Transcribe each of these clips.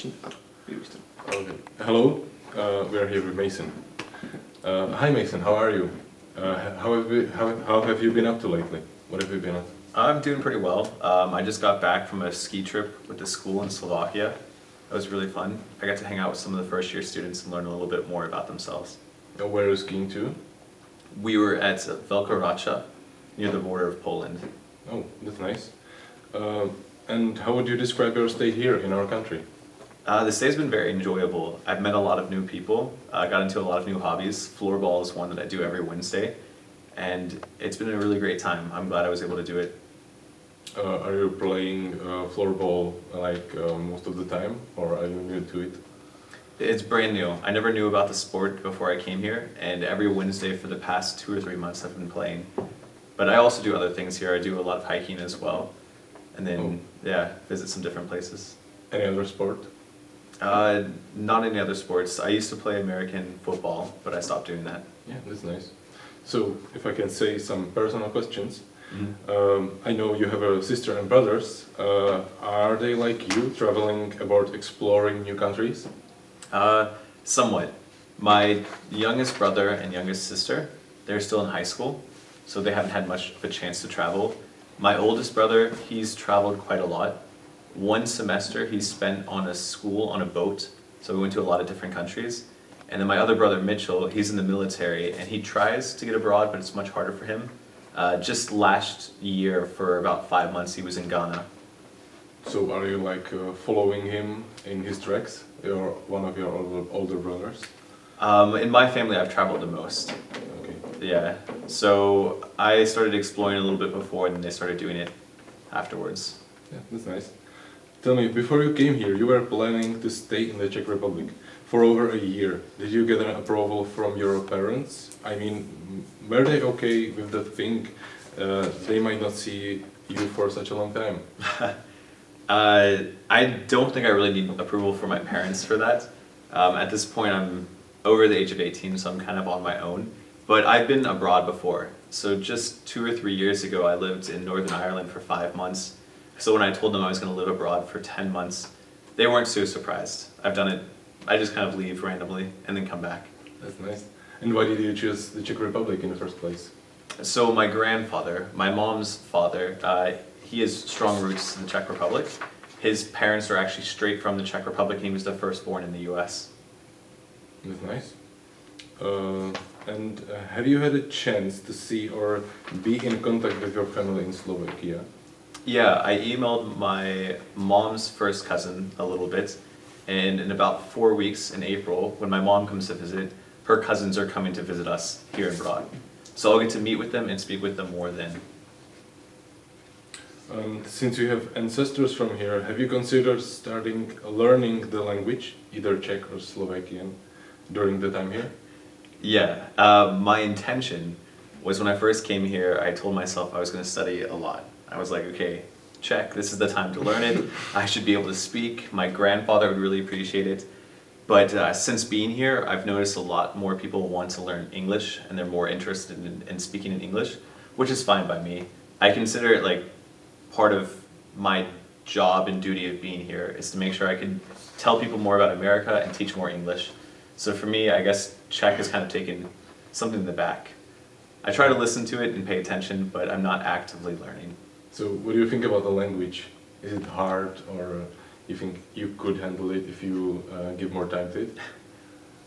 Okay. Hello, we are here with Mason. Hi Mason, how are you? How have you been up to lately? What have you been up? I'm doing pretty well. I just got back from a ski trip with the school in Slovakia. It was really fun. I got to hang out with some of the first year students and learn a little bit more about themselves. Where are you skiing to? We were at Velka Racha, near the border of Poland. Oh, that's nice. And how would you describe your stay here in our country? The stay's been very enjoyable. I've met a lot of new people. I got into a lot of new hobbies. Floorball is one that I do every Wednesday, and it's been a really great time. I'm glad I was able to do it. Are you playing floorball like most of the time, or are you new to it? It's brand new. I never knew about the sport before I came here, and every Wednesday for the past 2 or 3 months I've been playing. But I also do other things here. I do a lot of hiking as well, and then visit some different places. Any other sport? Not any other sports. I used to play American football, but I stopped doing that. Yeah, that's nice. So, if I can say some personal questions. I know you have a sister and brothers. Are they like you, traveling about, exploring new countries? Somewhat. My youngest brother and youngest sister, they're still in high school, so they haven't had much of a chance to travel. My oldest brother, he's traveled quite a lot. One semester he spent on a boat, so we went to a lot of different countries. And then my other brother Mitchell, he's in the military and he tries to get abroad, but it's much harder for him. Just last year, for about 5 months, he was in Ghana. So are you like following him in his tracks? You're one of your older brothers? In my family I've traveled the most. Okay. Yeah, so I started exploring a little bit before and then they started doing it afterwards. Yeah, that's nice. Tell me, before you came here, you were planning to stay in the Czech Republic for over a year. Did you get an approval from your parents? I mean, were they okay with the thing they might not see you for such a long time? I don't think I really need approval from my parents for that. At this point I'm over the age of 18, so I'm kind of on my own. But I've been abroad before. So just 2 or 3 years ago I lived in Northern Ireland for 5 months. So when I told them I was going to live abroad for 10 months, they weren't so surprised. I've done it, I just kind of leave randomly and then come back. That's nice. And why did you choose the Czech Republic in the first place? So my grandfather, my mom's father, he has strong roots in the Czech Republic. His parents are actually straight from the Czech Republic and he was the firstborn in the US. That's nice. And have you had a chance to see or be in contact with your family in Slovakia? Yeah, I emailed my mom's first cousin a little bit, and in about 4 weeks in April, when my mom comes to visit, her cousins are coming to visit us here abroad. So I'll get to meet with them and speak with them more then. Since you have ancestors from here, have you considered starting learning the language, either Czech or Slovakian, during the time here? Yeah, my intention was when I first came here, I told myself I was going to study a lot. I was like, okay, Czech, this is the time to learn it. I should be able to speak. My grandfather would really appreciate it. But since being here, I've noticed a lot more people want to learn English and they're more interested in speaking in English, which is fine by me. I consider it like part of my job and duty of being here is to make sure I can tell people more about America and teach more English. So for me, I guess Czech has kind of taken something in the back. I try to listen to it and pay attention, but I'm not actively learning. So what do you think about the language? Is it hard, or you think you could handle it if you give more time to it?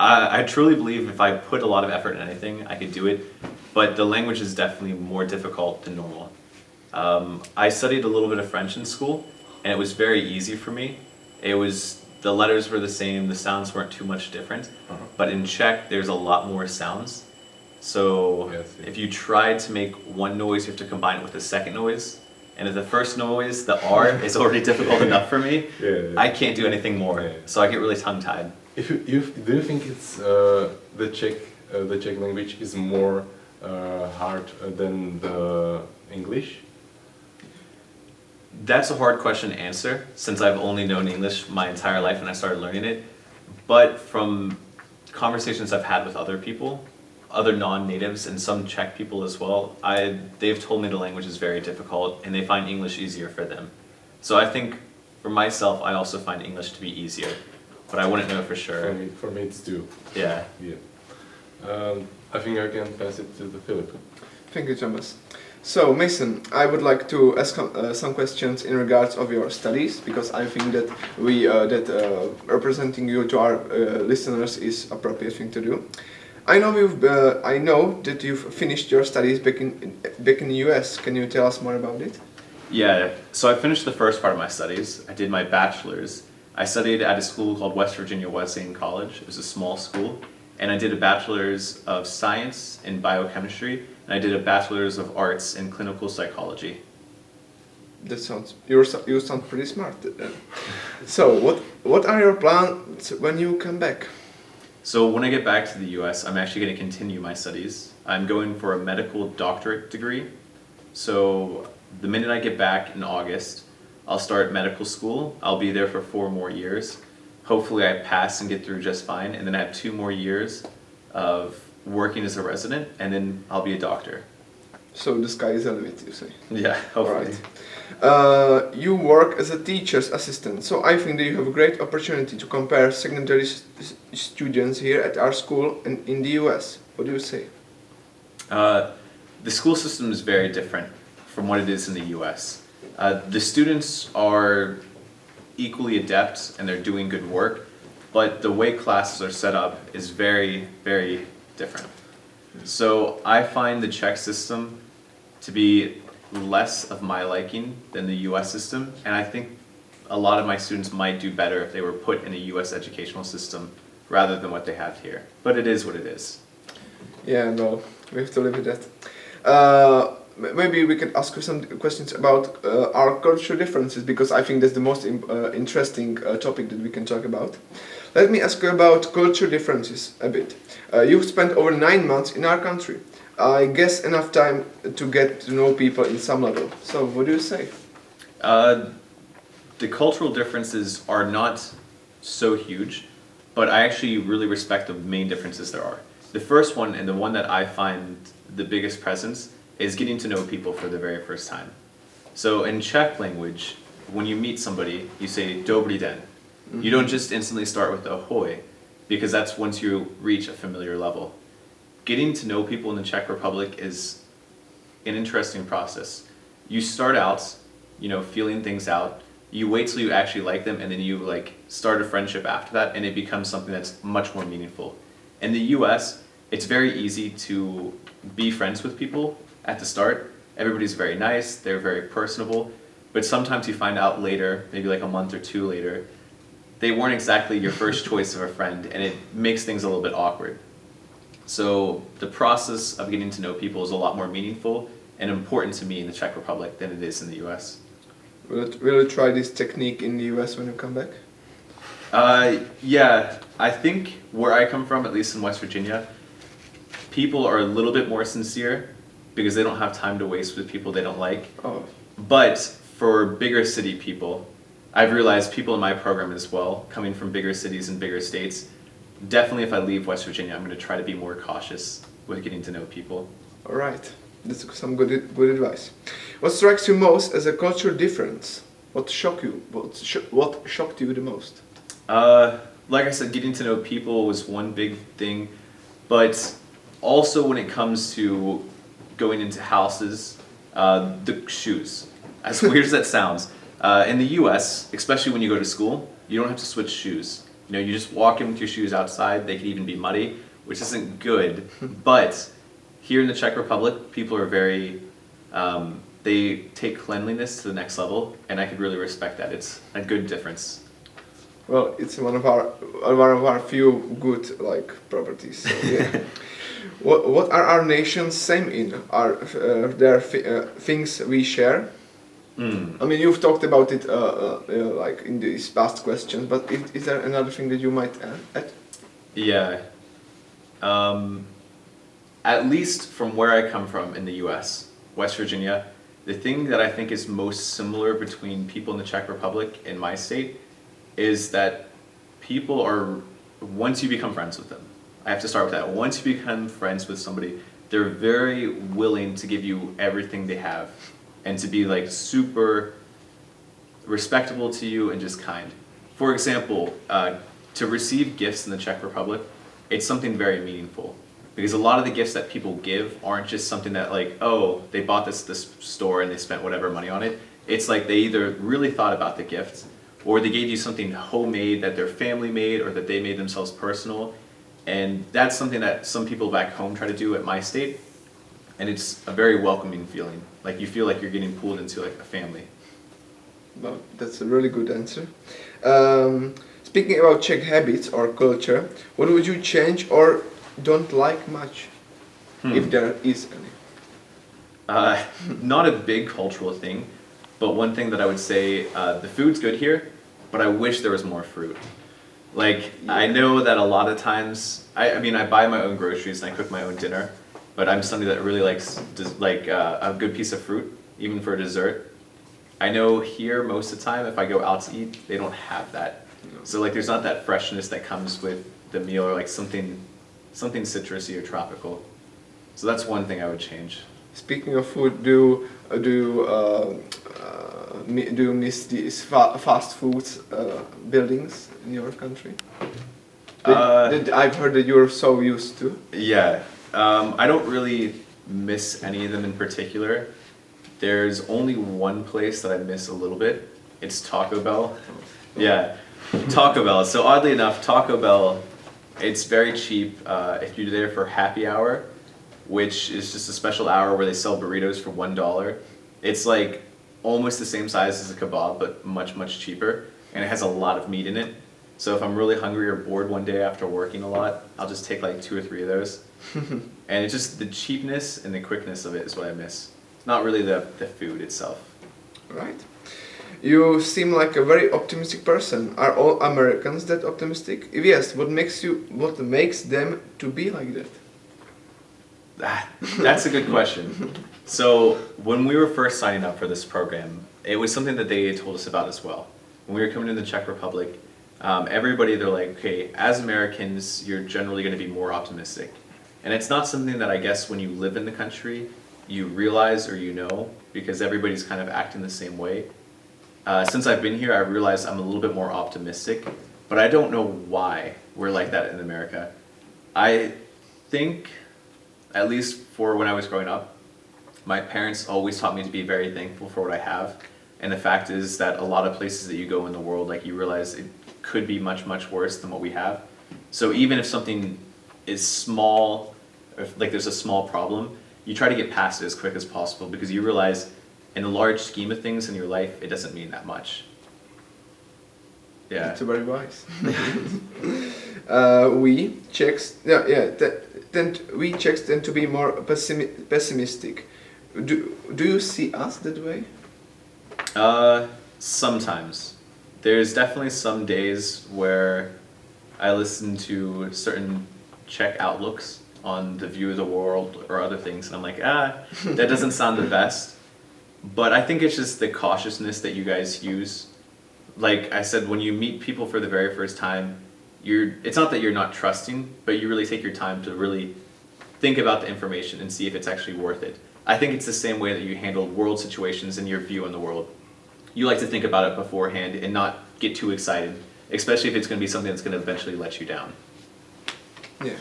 I truly believe if I put a lot of effort in anything, I could do it, but the language is definitely more difficult than normal. I studied a little bit of French in school, and it was very easy for me. The letters were the same, the sounds weren't too much different, but in Czech there's a lot more sounds. So if you try to make one noise, you have to combine it with the second noise. And if the first noise, the R, is already difficult enough for me, I can't do anything more. So I get really tongue-tied. Do you think it's the Czech language is more hard than the English? That's a hard question to answer, since I've only known English my entire life and I started learning it. But from conversations I've had with other people, other non-natives and some Czech people as well, they've told me the language is very difficult and they find English easier for them. So I think For myself, I also find English to be easier, but I wouldn't know for sure. For me it's two. Yeah. Yeah. I think I can pass it to the Philip. Thank you, Thomas. So, Mason, I would like to ask some questions in regards of your studies, because I think that representing you to our listeners is appropriate thing to do. I know that you've finished your studies back in the US. Can you tell us more about it? Yeah, so I finished the first part of my studies. I did my bachelor's. I studied at a school called West Virginia Wesleyan College. It was a small school. And I did a bachelor's of science in biochemistry, and I did a bachelor's of arts in clinical psychology. That sounds, you sound pretty smart then. So, what are your plans when you come back? So when I get back to the US, I'm actually going to continue my studies. I'm going for a medical doctorate degree. So the minute I get back in August, I'll start medical school. I'll be there for 4 more years. Hopefully I pass and get through just fine, and then I have 2 more years of working as a resident, and then I'll be a doctor. So the sky is the limit, you say? Yeah, hopefully. Right. You work as a teacher's assistant, so I think that you have a great opportunity to compare secondary students here at our school and in the US. What do you say? The school system is very different from what it is in the US. The students are equally adept and they're doing good work, but the way classes are set up is very, very different. So I find the Czech system to be less of my liking than the US system, and I think a lot of my students might do better if they were put in a US educational system rather than what they have here. But it is what it is. Yeah, no, we have to live with that. Maybe we can ask you some questions about our cultural differences, because I think that's the most interesting topic that we can talk about. Let me ask you about cultural differences a bit. You've spent over 9 months in our country. I guess enough time to get to know people in some level. So, what do you say? The cultural differences are not so huge, but I actually really respect the main differences there are. The first one, and the one that I find the biggest presence, is getting to know people for the very first time. So in Czech language, when you meet somebody, you say dobrý den. You don't just instantly start with ahoy, because that's once you reach a familiar level. Getting to know people in the Czech Republic is an interesting process. You start out, feeling things out. You wait till you actually like them, and then you start a friendship after that, and it becomes something that's much more meaningful. In the US, it's very easy to be friends with people at the start. Everybody's very nice, they're very personable, but sometimes you find out later, maybe like a month or 2 later, they weren't exactly your first choice of a friend, and it makes things a little bit awkward. So the process of getting to know people is a lot more meaningful and important to me in the Czech Republic than it is in the US. Will you try this technique in the US when you come back? Yeah, I think where I come from, at least in West Virginia, people are a little bit more sincere because they don't have time to waste with people they don't like. Oh. But for bigger city people, I've realized people in my program as well, coming from bigger cities and bigger states, definitely if I leave West Virginia, I'm going to try to be more cautious with getting to know people. All right, that's some good advice. What strikes you most as a cultural difference? What shocked you? What shocked you the most? Like I said, getting to know people was one big thing, but also when it comes to going into houses, the shoes. As weird as that sounds, in the US, especially when you go to school, you don't have to switch shoes. You just walk in with your shoes outside. They could even be muddy, which isn't good. But here in the Czech Republic, people are very, they take cleanliness to the next level, and I could really respect that. It's a good difference. Well, it's one of our few good properties. So, yeah. What are our nations same in? Are there things we share? I mean, you've talked about it in these past questions, but is there another thing that you might add? Yeah. At least from where I come from in the US, West Virginia, the thing that I think is most similar between people in the Czech Republic and my state is that people are, once you become friends with them, I have to start with that. Once you become friends with somebody, they're very willing to give you everything they have and to be super respectable to you, and just kind. For example, to receive gifts in the Czech Republic, it's something very meaningful. Because a lot of the gifts that people give aren't just something that like, oh, they bought this store and they spent whatever money on it. It's like they either really thought about the gift, or they gave you something homemade that their family made or that they made themselves personal. And that's something that some people back home try to do at my state. And it's a very welcoming feeling. Like you feel like you're getting pulled into like a family. Well, that's a really good answer. Speaking about Czech habits or culture, what would you change or don't like much, if there is any? Not a big cultural thing, but one thing that I would say, the food's good here, but I wish there was more fruit. Like, I know that a lot of times, I mean, I buy my own groceries and I cook my own dinner, but I'm somebody that really likes a good piece of fruit, even for dessert. I know here most of the time, if I go out to eat, they don't have that. So like, there's not that freshness that comes with the meal, or like something citrusy or tropical. So that's one thing I would change. Speaking of food, do you miss these fast food buildings in your country? That I've heard that you're so used to. Yeah, I don't really miss any of them in particular. There's only one place that I miss a little bit. It's Taco Bell. Yeah, Taco Bell. So oddly enough, Taco Bell, it's very cheap if you're there for happy hour, which is just a special hour where they sell burritos for $1. It's like almost the same size as a kebab, but much, much cheaper. And it has a lot of meat in it. So if I'm really hungry or bored one day after working a lot, I'll just take like 2 or 3 of those. And it's just the cheapness and the quickness of it is what I miss. Not really the food itself. Right. You seem like a very optimistic person. Are all Americans that optimistic? If yes, what makes them to be like that? That's a good question. So when we were first signing up for this program, it was something that they told us about as well. When we were coming to the Czech Republic, everybody, they're like, okay, as Americans, you're generally going to be more optimistic. And it's not something that I guess when you live in the country, you realize or you know, because everybody's kind of acting the same way. Since I've been here, I've realized I'm a little bit more optimistic, but I don't know why we're like that in America. I think, at least for when I was growing up, my parents always taught me to be very thankful for what I have. And the fact is that a lot of places that you go in the world, like you realize it could be much, much worse than what we have. So even if something is small, or if, like there's a small problem, you try to get past it as quick as possible because you realize in the large scheme of things in your life, it doesn't mean that much. Yeah. That's very wise. We Czechs tend to be more pessimistic. Do you see us that way? Sometimes. There's definitely some days where I listen to certain Czech outlooks on the view of the world or other things, and I'm like, that doesn't sound the best. But I think it's just the cautiousness that you guys use. Like I said, when you meet people for the very first time, it's not that you're not trusting, but you really take your time to really think about the information and see if it's actually worth it. I think it's the same way that you handle world situations and your view on the world. You like to think about it beforehand and not get too excited, especially if it's going to be something that's going to eventually let you down. Yeah.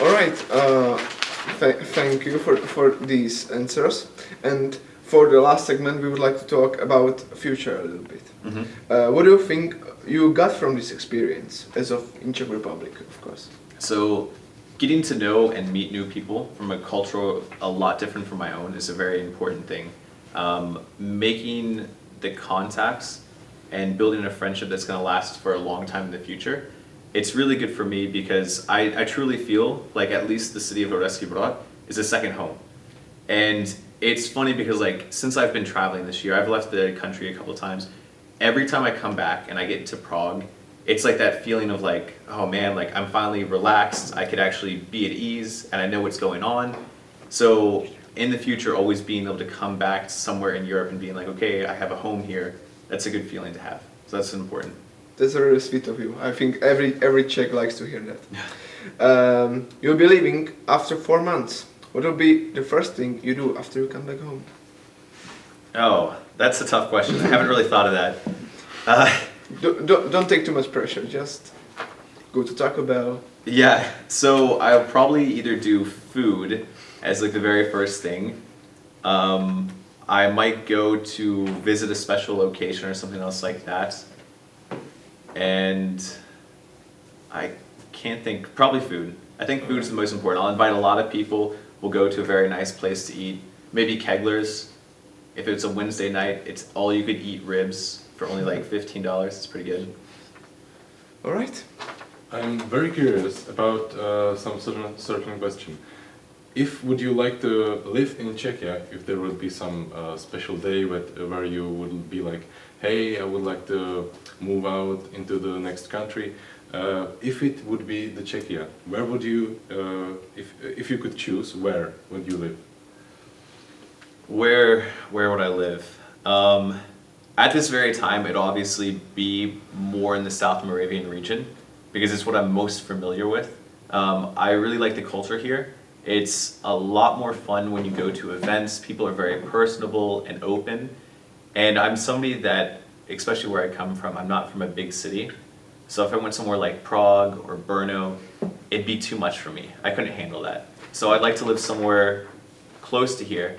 All right. Thank you for these answers. And for the last segment, we would like to talk about future a little bit. Mm-hmm. What do you think you got from this experience in Czech Republic, of course? So, getting to know and meet new people from a culture a lot different from my own is a very important thing. Making the contacts and building a friendship that's going to last for a long time in the future, it's really good for me because I truly feel like at least the city of Hradec Králové is a second home. And it's funny because like since I've been traveling this year, I've left the country a couple of times. Every time I come back and I get to Prague, it's like that feeling of like, oh man, like I'm finally relaxed, I could actually be at ease and I know what's going on. So in the future, always being able to come back somewhere in Europe and being like, okay, I have a home here, that's a good feeling to have. So that's important. That's really sweet of you. I think every Czech likes to hear that. You'll be leaving after 4 months. What will be the first thing you do after you come back home? Oh, that's a tough question. I haven't really thought of that. Uh, Don't take too much pressure. Just go to Taco Bell. yeah, so I'll probably either do food as like the very first thing. I might go to visit a special location or something else like that. And I can't think, probably food. I think food is the most important. I'll invite a lot of people. We'll go to a very nice place to eat. Maybe Kegler's. If it's a Wednesday night, it's all you could eat ribs for only like $15. It's pretty good. All right. I'm very curious about some certain question. If would you like to live in Czechia, if there would be some special day where you would be like, hey, I would like to move out into the next country. If it would be the Czechia, where would you, if you could choose, where would you live? Where would I live? At this very time, it'd obviously be more in the South Moravian region because it's what I'm most familiar with. I really like the culture here. It's a lot more fun when you go to events. People are very personable and open. And I'm somebody that, especially where I come from, I'm not from a big city. So if I went somewhere like Prague or Brno, it'd be too much for me. I couldn't handle that. So I'd like to live somewhere close to here.